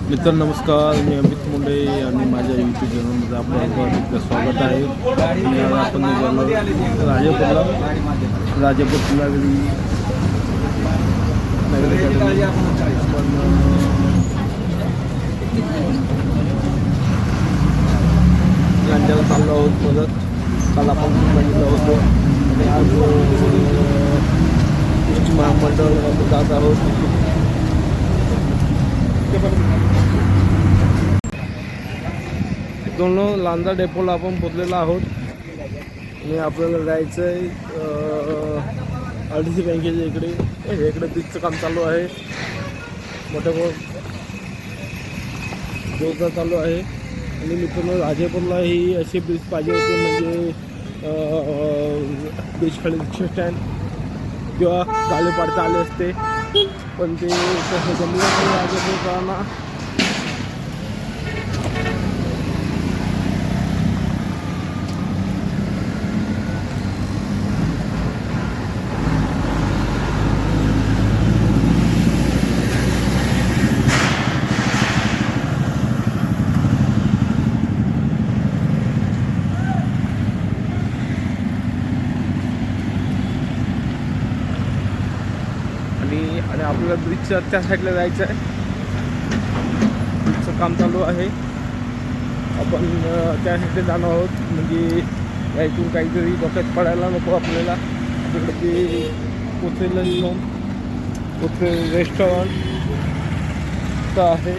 मित्र नमस्कार, मी अमित मुंडे आणि माझ्या यूट्यूब चॅनलमध्ये आपलं स्वागत आहे. आपण राजापूर पुलावरी गांजाला चाललो आहोत. परत काल आपण गेलो होतो आणि आज एस टी महामंडळ जात आहोत. दोन लांजा डेपोला आपण पोचलेलो आहोत आणि आपल्याला जायचं आहे RDC बँकेच्या इकडे ब्रिजचं काम चालू आहे. मोठ्या जोरदार चालू आहे. आणि मित्रांनो, राजापूरला ही अशी ब्रिज पाहिजे होते, म्हणजे ब्रिज खाली रिक्षा स्टँड किंवा गाडी पाडता आले असते, पण ते कसं जमलं नाही राजापूरकरांना. आणि आपल्याला ब्रिजच्या त्या साईडला जायचं आहे. ब्रिजचं काम चालू आहे. आपण त्या साईडला जाणार आहोत, म्हणजे यातून काहीतरी डोक्यात पडायला नको आपल्याला. तिकडे ते कोथळे रेस्टॉरंट आहे.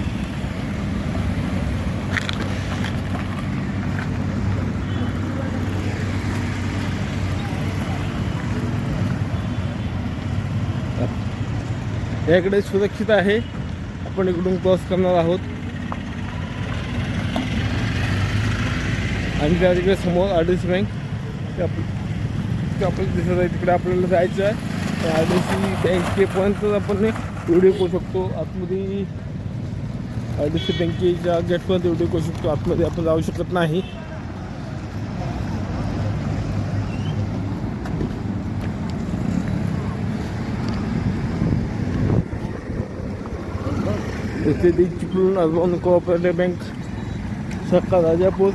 याकडे सुरक्षित आहे. आपण इकडून क्रॉस करणार आहोत आणि त्या तिकडे समोर RDC बँक ते आपल्याला दिसत आहे. तिकडे आपल्याला जायचं आहे. RDC बँकेपर्यंत आपण व्हिडिओ करू शकतो. आतमध्ये RDC बँकेच्या गेटपर्यंत व्हिडिओ करू शकतो. आतमध्ये आपण जाऊ शकत नाही. इथे ती चिपळूण अर्बन कोऑपरेटिव्ह बँक शाखा राजापूर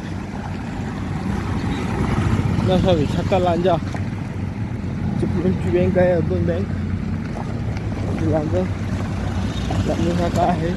नसावी, शाखा लांजा चिपळूणची बँक आहे. अर्बन बँक लांजा शाखा आहे.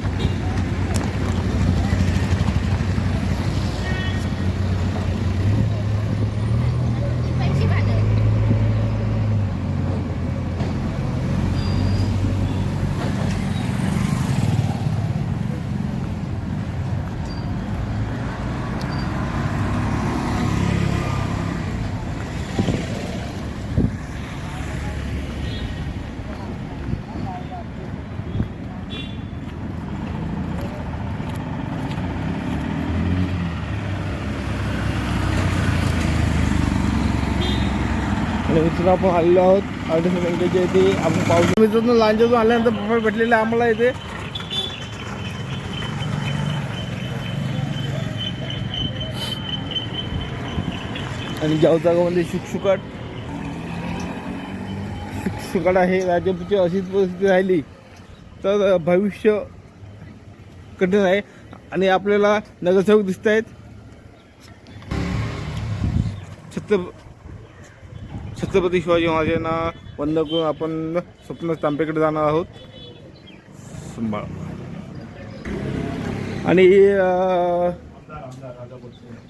आणि मित्रांनो, आपण आलेलो आहोत RDC बँकेच्या इथे. आपण पावसा मित्रांनो लांजातून आल्यानंतर बाबा भेटलेलं आहे आम्हाला इथे. आणि जाऊजागामध्ये शुकशुकाट आहे. राजापूरची अशीच परिस्थिती राहिली तर भविष्य कठीण आहे. आणि आपल्याला नगरसेवक दिसत आहेत. छत्रपती शिवाजी महाराजांना वंदन करून आपण स्वप्न तांपेकडे जाणार आहोत. आणि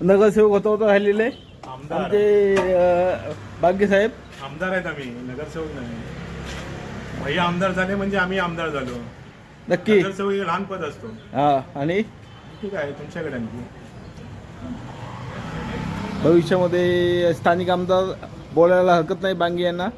नगरसेवक होता राहिलेले आमचे भाग्य साहेब. आमदार आहेत आम्ही, नगरसेवक नाही. भैया आमदार झाले म्हणजे आम्ही आमदार झालो. नक्की नगरसेवक हे लहान पद असतो. हा. आणि ठीक आहे, तुमच्याकडे भविष्यामध्ये स्थानिक आमदार बोलायला हरकत नाही बांगे यांना.